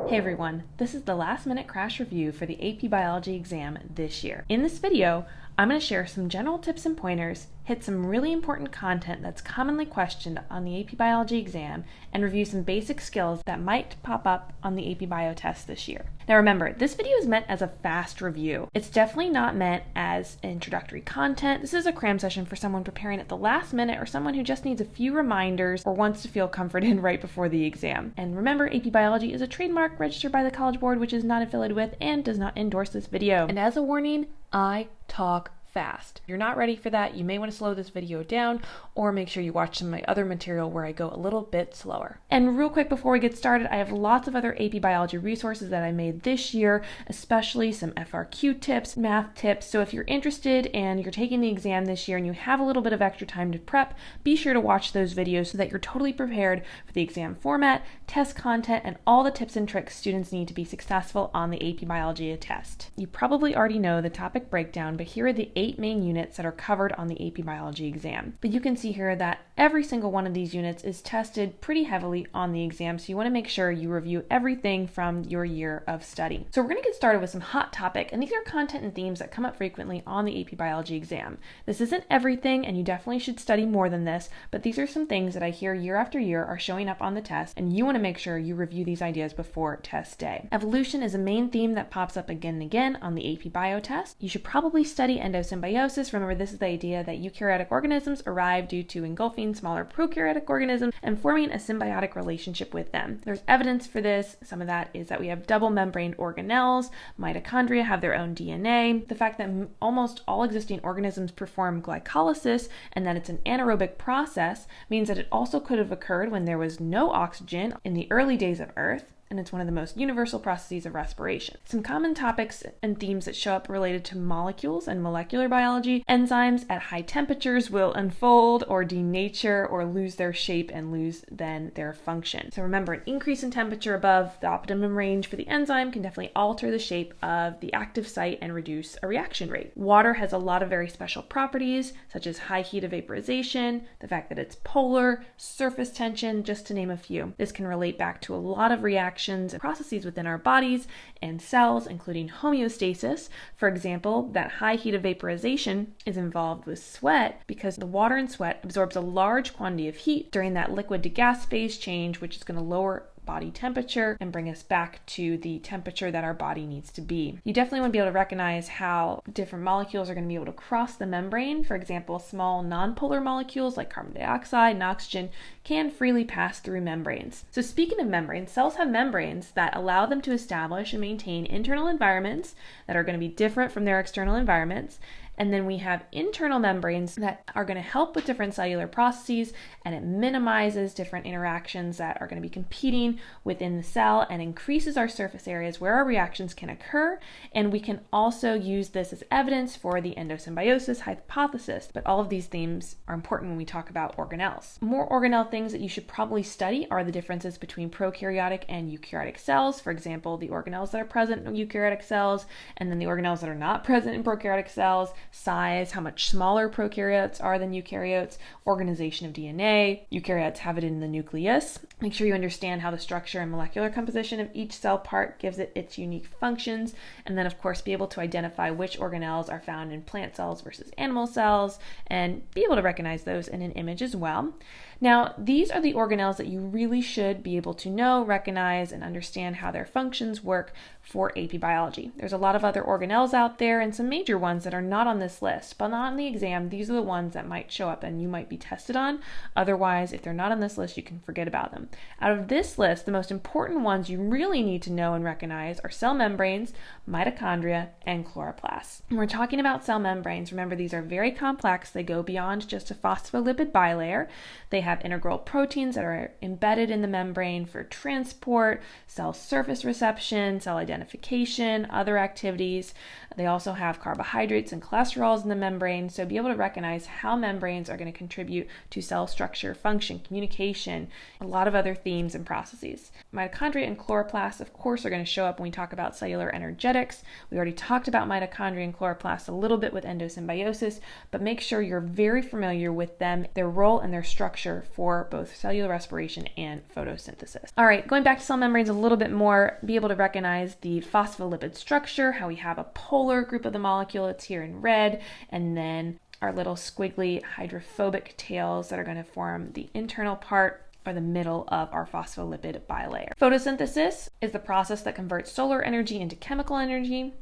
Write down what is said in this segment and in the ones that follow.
Hey everyone, this is the last minute crash review for the AP Biology exam this year. In this video, I'm going to share some general tips and pointers, hit some really important content that's commonly questioned on the AP Biology exam, and review some basic skills that might pop up on the AP Bio test this year. Now remember, this video is meant as a fast review. It's definitely not meant as introductory content. This is a CRAM session for someone preparing at the last minute or someone who just needs a few reminders or wants to feel comforted right before the exam. And remember, AP Biology is a trademark registered by the College Board, which is not affiliated with and does not endorse this video. And as a warning, I talk fast. If you're not ready for that, you may want to slow this video down or make sure you watch some of my other material where I go a little bit slower. And real quick before we get started, I have lots of other AP Biology resources that I made this year, especially some FRQ tips, math tips. So if you're interested and you're taking the exam this year and you have a little bit of extra time to prep, be sure to watch those videos so that you're totally prepared for the exam format, test content, and all the tips and tricks students need to be successful on the AP Biology test. You probably already know the topic breakdown, but here are the 8 main units that are covered on the AP Biology exam. But you can see here that every single one of these units is tested pretty heavily on the exam, so you want to make sure you review everything from your year of study. So we're going to get started with some hot topic, and these are content and themes that come up frequently on the AP Biology exam. This isn't everything, and you definitely should study more than this, but these are some things that I hear year after year are showing up on the test, and you want to make sure you review these ideas before test day. Evolution is a main theme that pops up again and again on the AP Bio test. You should probably study endosymbiosis. Remember, this is the idea that eukaryotic organisms arrive due to engulfing smaller prokaryotic organisms and forming a symbiotic relationship with them. There's evidence for this. Some of that is that we have double-membraned organelles, mitochondria have their own DNA, the fact that almost all existing organisms perform glycolysis and that it's an anaerobic process means that it also could have occurred when there was no oxygen in the early days of Earth, and it's one of the most universal processes of respiration. Some common topics and themes that show up related to molecules and molecular biology. Enzymes at high temperatures will unfold or denature or lose their shape and lose then their function. So remember, an increase in temperature above the optimum range for the enzyme can definitely alter the shape of the active site and reduce a reaction rate. Water has a lot of very special properties, such as high heat of vaporization, the fact that it's polar, surface tension, just to name a few. This can relate back to a lot of reactions and processes within our bodies and cells, including homeostasis. For example, that high heat of vaporization is involved with sweat because the water in sweat absorbs a large quantity of heat during that liquid to gas phase change, which is going to lower body temperature and bring us back to the temperature that our body needs to be. You definitely want to be able to recognize how different molecules are going to be able to cross the membrane. For example, small nonpolar molecules like carbon dioxide and oxygen can freely pass through membranes. So speaking of membranes, cells have membranes that allow them to establish and maintain internal environments that are going to be different from their external environments. And then we have internal membranes that are going to help with different cellular processes, and it minimizes different interactions that are going to be competing within the cell and increases our surface areas where our reactions can occur. And we can also use this as evidence for the endosymbiosis hypothesis. But all of these themes are important when we talk about organelles. More organelle things that you should probably study are the differences between prokaryotic and eukaryotic cells. For example, the organelles that are present in eukaryotic cells, and then the organelles that are not present in prokaryotic cells. Size, how much smaller prokaryotes are than eukaryotes, organization of DNA. Eukaryotes have it in the nucleus. Make sure you understand how the structure and molecular composition of each cell part gives it its unique functions, and then of course be able to identify which organelles are found in plant cells versus animal cells, and be able to recognize those in an image as well. Now, these are the organelles that you really should be able to know, recognize, and understand how their functions work for AP Biology. There's a lot of other organelles out there and some major ones that are not on this list, but not on the exam. These are the ones that might show up and you might be tested on. Otherwise, if they're not on this list, you can forget about them. Out of this list, the most important ones you really need to know and recognize are cell membranes, mitochondria, and chloroplasts. When we're talking about cell membranes, remember these are very complex. They go beyond just a phospholipid bilayer. They have integral proteins that are embedded in the membrane for transport, cell surface reception, cell identification, other activities. They also have carbohydrates and cholesterols in the membrane, so be able to recognize how membranes are going to contribute to cell structure, function, communication, a lot of other themes and processes. Mitochondria and chloroplasts, of course, are going to show up when we talk about cellular energetics. We already talked about mitochondria and chloroplasts a little bit with endosymbiosis, but make sure you're very familiar with them, their role and their structure structure for both cellular respiration and photosynthesis. All right, going back to cell membranes a little bit more, be able to recognize the phospholipid structure, how we have a polar group of the molecule, it's here in red, and then our little squiggly hydrophobic tails that are going to form the internal part or the middle of our phospholipid bilayer. Photosynthesis is the process that converts solar energy into chemical energy.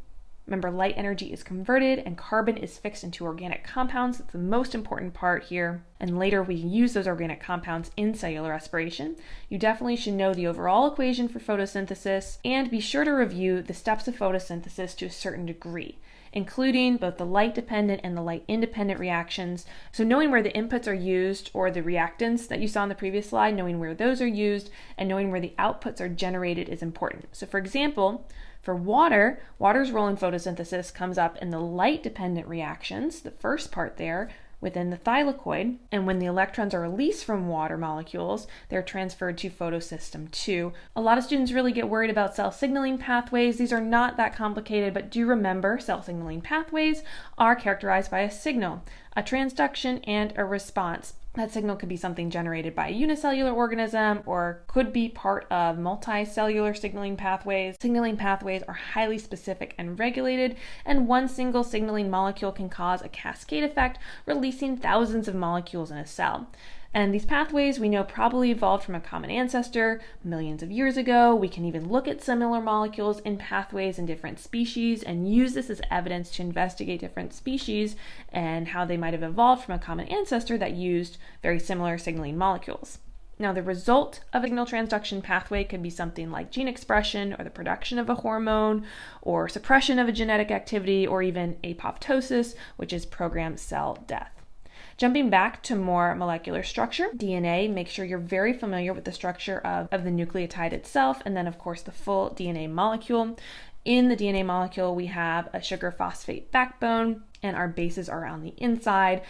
Remember, light energy is converted and carbon is fixed into organic compounds. That's the most important part here. And later we use those organic compounds in cellular respiration. You definitely should know the overall equation for photosynthesis and be sure to review the steps of photosynthesis to a certain degree, including both the light-dependent and the light-independent reactions. So knowing where the inputs are used, or the reactants that you saw in the previous slide, knowing where those are used and knowing where the outputs are generated is important. So for example, for water's role in photosynthesis comes up in the light-dependent reactions, the first part there, within the thylakoid, and when the electrons are released from water molecules, they're transferred to photosystem 2. A lot of students really get worried about cell signaling pathways. These are not that complicated, but do remember cell signaling pathways are characterized by a signal, a transduction, and a response. That signal could be something generated by a unicellular organism or could be part of multicellular signaling pathways. Signaling pathways are highly specific and regulated, and one single signaling molecule can cause a cascade effect, releasing thousands of molecules in a cell. And these pathways we know probably evolved from a common ancestor millions of years ago. We can even look at similar molecules in pathways in different species and use this as evidence to investigate different species and how they might have evolved from a common ancestor that used very similar signaling molecules. Now, the result of a signal transduction pathway could be something like gene expression or the production of a hormone or suppression of a genetic activity or even apoptosis, which is programmed cell death. Jumping back to more molecular structure, DNA, make sure you're very familiar with the structure of the nucleotide itself, and then of course the full DNA molecule. In the DNA molecule, we have a sugar phosphate backbone, and our bases are on the inside,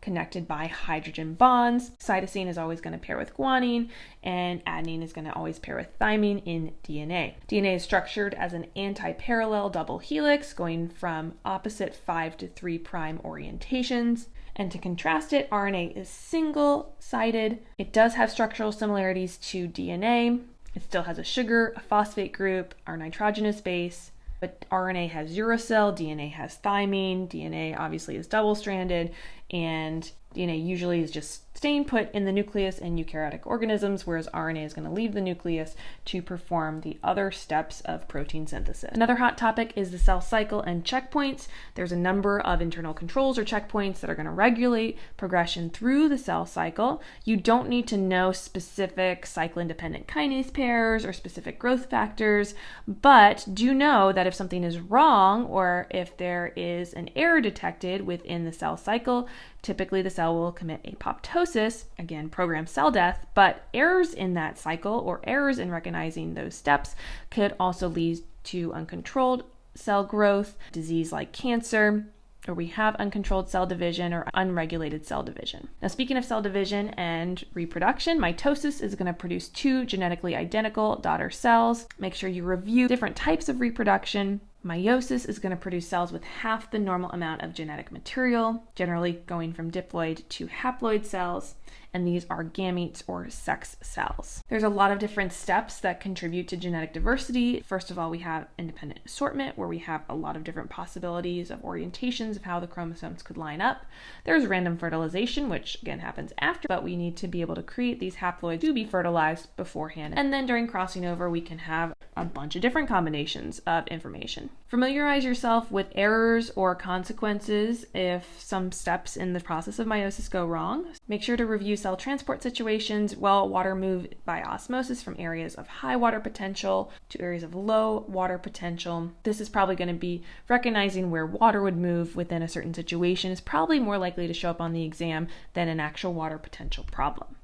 connected by hydrogen bonds. Cytosine is always going to pair with guanine, and adenine is going to always pair with thymine in DNA. DNA is structured as an anti-parallel double helix going from opposite 5' to 3' orientations. And to contrast it, RNA is single-sided. It does have structural similarities to DNA. It still has a sugar, a phosphate group, our nitrogenous base, but RNA has uracil, DNA has thymine, DNA obviously is double-stranded, and DNA usually is just staying put in the nucleus in eukaryotic organisms, whereas RNA is going to leave the nucleus to perform the other steps of protein synthesis. Another hot topic is the cell cycle and checkpoints. There's a number of internal controls or checkpoints that are going to regulate progression through the cell cycle. You don't need to know specific cycle-independent kinase pairs or specific growth factors, but do know that if something is wrong or if there is an error detected within the cell cycle, typically the cell will commit apoptosis, again, programmed cell death, but errors in that cycle or errors in recognizing those steps could also lead to uncontrolled cell growth, disease like cancer, or we have uncontrolled cell division or unregulated cell division. Now, speaking of cell division and reproduction, mitosis is going to produce 2 genetically identical daughter cells. Make sure you review different types of reproduction. Meiosis is going to produce cells with half the normal amount of genetic material, generally going from diploid to haploid cells, and these are gametes or sex cells. There's a lot of different steps that contribute to genetic diversity. First of all, we have independent assortment, where we have a lot of different possibilities of orientations of how the chromosomes could line up. There's random fertilization, which again happens after, but we need to be able to create these haploids to be fertilized beforehand. And then during crossing over, we can have a bunch of different combinations of information. Familiarize yourself with errors or consequences if some steps in the process of meiosis go wrong. Make sure to review cell transport situations while water moves by osmosis from areas of high water potential to areas of low water potential. This is probably going to be recognizing where water would move within a certain situation is probably more likely to show up on the exam than an actual water potential problem.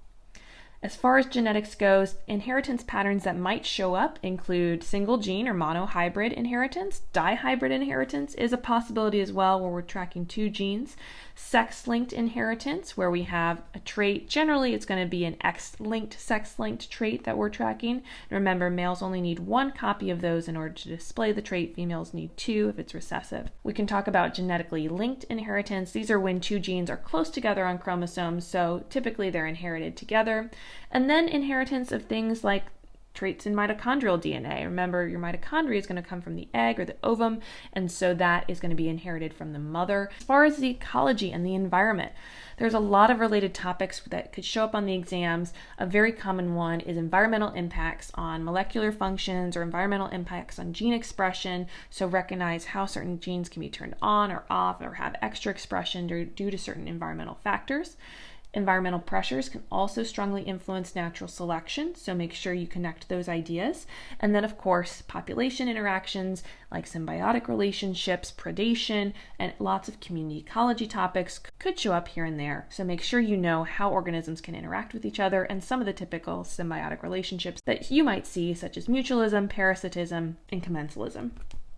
As far as genetics goes, inheritance patterns that might show up include single gene or monohybrid inheritance. Dihybrid inheritance is a possibility as well, where we're tracking 2 genes. sex-linked inheritance, where we have a trait. Generally, it's going to be an X-linked, sex-linked trait that we're tracking. And remember, males only need one copy of those in order to display the trait. Females need two if it's recessive. We can talk about genetically linked inheritance. These are when two genes are close together on chromosomes, so typically they're inherited together. And then inheritance of things like traits in mitochondrial DNA. Remember, your mitochondria is going to come from the egg or the ovum, and so that is going to be inherited from the mother. As far as the ecology and the environment, there's a lot of related topics that could show up on the exams. A very common one is environmental impacts on molecular functions or environmental impacts on gene expression. So recognize how certain genes can be turned on or off or have extra expression due to certain environmental factors. Environmental pressures can also strongly influence natural selection, so make sure you connect those ideas. And then, of course, population interactions like symbiotic relationships, predation, and lots of community ecology topics could show up here and there. So make sure you know how organisms can interact with each other and some of the typical symbiotic relationships that you might see, such as mutualism, parasitism, and commensalism.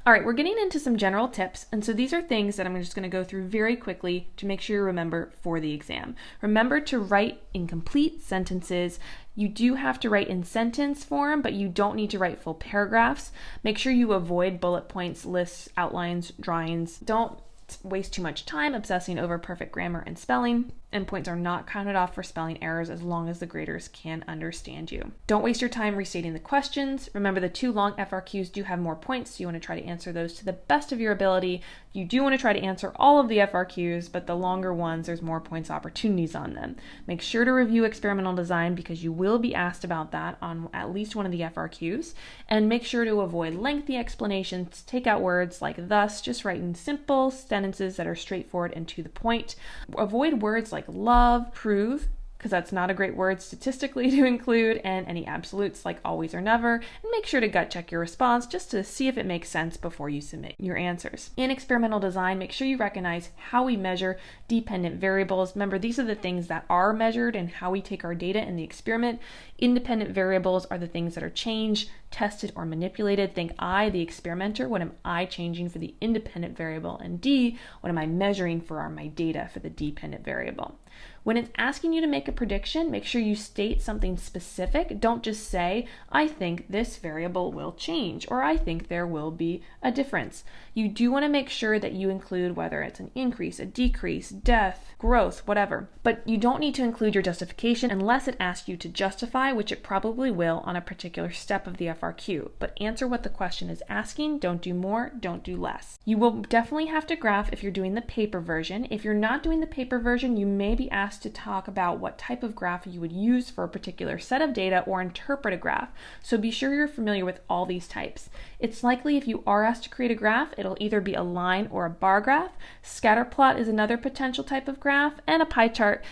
All right, we're getting into some general tips, and so these are things that I'm just going to go through very quickly to make sure you remember for the exam. Remember to write in complete sentences. You do have to write in sentence form, but you don't need to write full paragraphs. Make sure you avoid bullet points, lists, outlines, drawings. Don't waste too much time obsessing over perfect grammar and spelling. And points are not counted off for spelling errors as long as the graders can understand you. Don't waste your time restating the questions. Remember, the too long FRQs do have more points, so you want to try to answer those to the best of your ability. You do want to try to answer all of the FRQs, but the longer ones, there's more points opportunities on them. Make sure to review experimental design because you will be asked about that on at least one of the FRQs. And make sure to avoid lengthy explanations. Take out words like thus, just write in simple sentences that are straightforward and to the point. Avoid words like love, prove, because that's not a great word statistically to include, and any absolutes like always or never, and make sure to gut check your response just to see if it makes sense before you submit your answers. In experimental design, make sure you recognize how we measure dependent variables. Remember, these are the things that are measured and how we take our data in the experiment. Independent variables are the things that are changed, tested, or manipulated. Think I, the experimenter, what am I changing for the independent variable? And D, what am I measuring for my data for the dependent variable? When it's asking you to make a prediction, make sure you state something specific. Don't just say, I think this variable will change, or I think there will be a difference. You do want to make sure that you include whether it's an increase, a decrease, death, growth, whatever. But you don't need to include your justification unless it asks you to justify, which it probably will on a particular step of the FRQ. But answer what the question is asking. Don't do more, don't do less. You will definitely have to graph if you're doing the paper version. If you're not doing the paper version, you may be asked to talk about what type of graph you would use for a particular set of data or interpret a graph. So be sure you're familiar with all these types. It's likely if you are asked to create a graph, it'll either be a line or a bar graph. Scatter plot is another potential type of graph, and a pie chart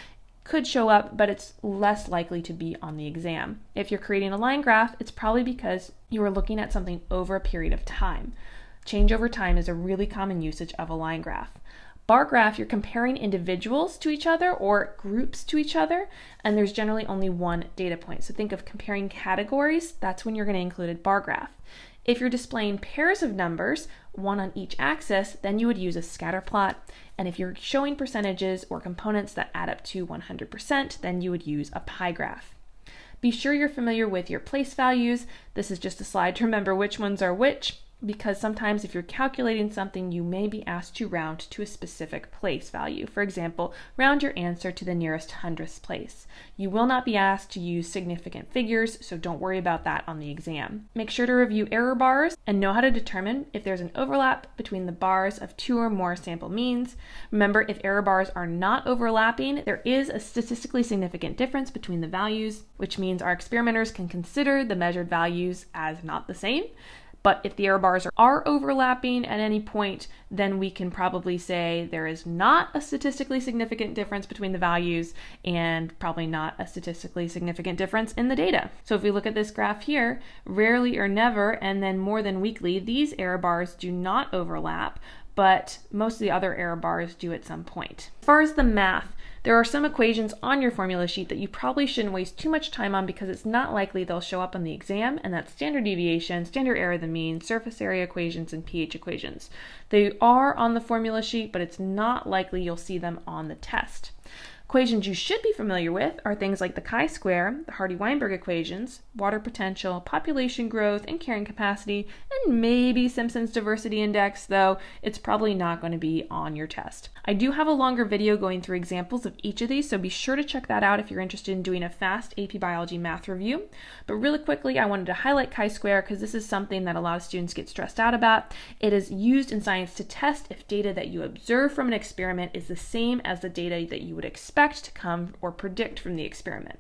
could show up, but it's less likely to be on the exam. If you're creating a line graph, it's probably because you are looking at something over a period of time. Change over time is a really common usage of a line graph. Bar graph, you're comparing individuals to each other or groups to each other, and there's generally only one data point. So think of comparing categories. That's when you're going to include a bar graph. If you're displaying pairs of numbers, one on each axis, then you would use a scatter plot. And if you're showing percentages or components that add up to 100%, then you would use a pie graph. Be sure you're familiar with your place values. This is just a slide to remember which ones are which, because sometimes if you're calculating something, you may be asked to round to a specific place value. For example, round your answer to the nearest hundredth place. You will not be asked to use significant figures, so don't worry about that on the exam. Make sure to review error bars and know how to determine if there's an overlap between the bars of two or more sample means. Remember, if error bars are not overlapping, there is a statistically significant difference between the values, which means our experimenters can consider the measured values as not the same. But if the error bars are overlapping at any point, then we can probably say there is not a statistically significant difference between the values and probably not a statistically significant difference in the data. So if we look at this graph here, rarely or never, and then more than weakly, these error bars do not overlap, but most of the other error bars do at some point. As far as the math, There are some equations on your formula sheet that you probably shouldn't waste too much time on because it's not likely they'll show up on the exam, and that's standard deviation, standard error of the mean, surface area equations, and pH equations. They are on the formula sheet, but it's not likely you'll see them on the test. Equations you should be familiar with are things like the chi-square, the Hardy-Weinberg equations, water potential, population growth, and carrying capacity, and maybe Simpson's diversity index, though it's probably not going to be on your test. I do have a longer video going through examples of each of these, so be sure to check that out if you're interested in doing a fast AP Biology math review. But really quickly, I wanted to highlight chi-square because this is something that a lot of students get stressed out about. It is used in science to test if data that you observe from an experiment is the same as the data that you would expect to come or predict from the experiment.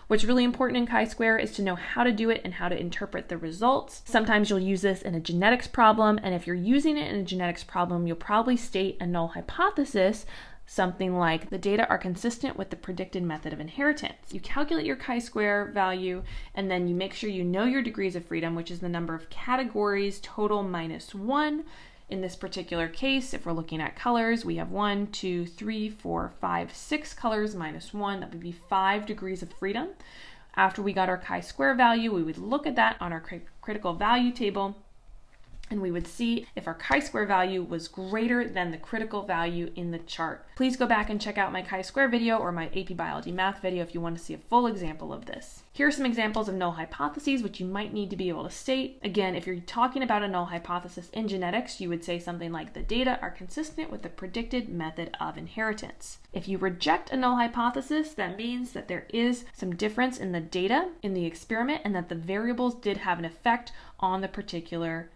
What's really important in chi-square is to know how to do it and how to interpret the results. Sometimes you'll use this in a genetics problem, and if you're using it in a genetics problem, you'll probably state a null hypothesis, something like the data are consistent with the predicted method of inheritance. You calculate your chi-square value, and then you make sure you know your degrees of freedom, which is the number of categories total minus 1. In this particular case, if we're looking at colors, we have 1, 2, 3, 4, 5, 6 colors minus 1. That would be 5 degrees of freedom. After we got our chi-square value, we would look at that on our critical value table, and we would see if our chi-square value was greater than the critical value in the chart. Please go back and check out my chi-square video or my AP Biology math video if you want to see a full example of this. Here are some examples of null hypotheses which you might need to be able to state. Again, if you're talking about a null hypothesis in genetics, you would say something like the data are consistent with the predicted method of inheritance. If you reject a null hypothesis, that means that there is some difference in the data in the experiment and that the variables did have an effect on the particular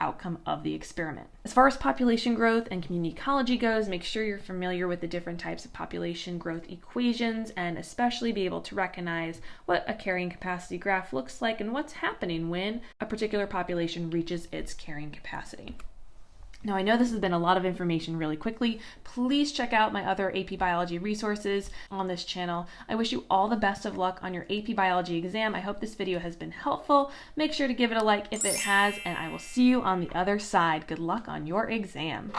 outcome of the experiment. As far as population growth and community ecology goes, make sure you're familiar with the different types of population growth equations, and especially be able to recognize what a carrying capacity graph looks like and what's happening when a particular population reaches its carrying capacity. Now, I know this has been a lot of information really quickly. Please check out my other AP Biology resources on this channel. I wish you all the best of luck on your AP Biology exam. I hope this video has been helpful. Make sure to give it a like if it has, and I will see you on the other side. Good luck on your exam.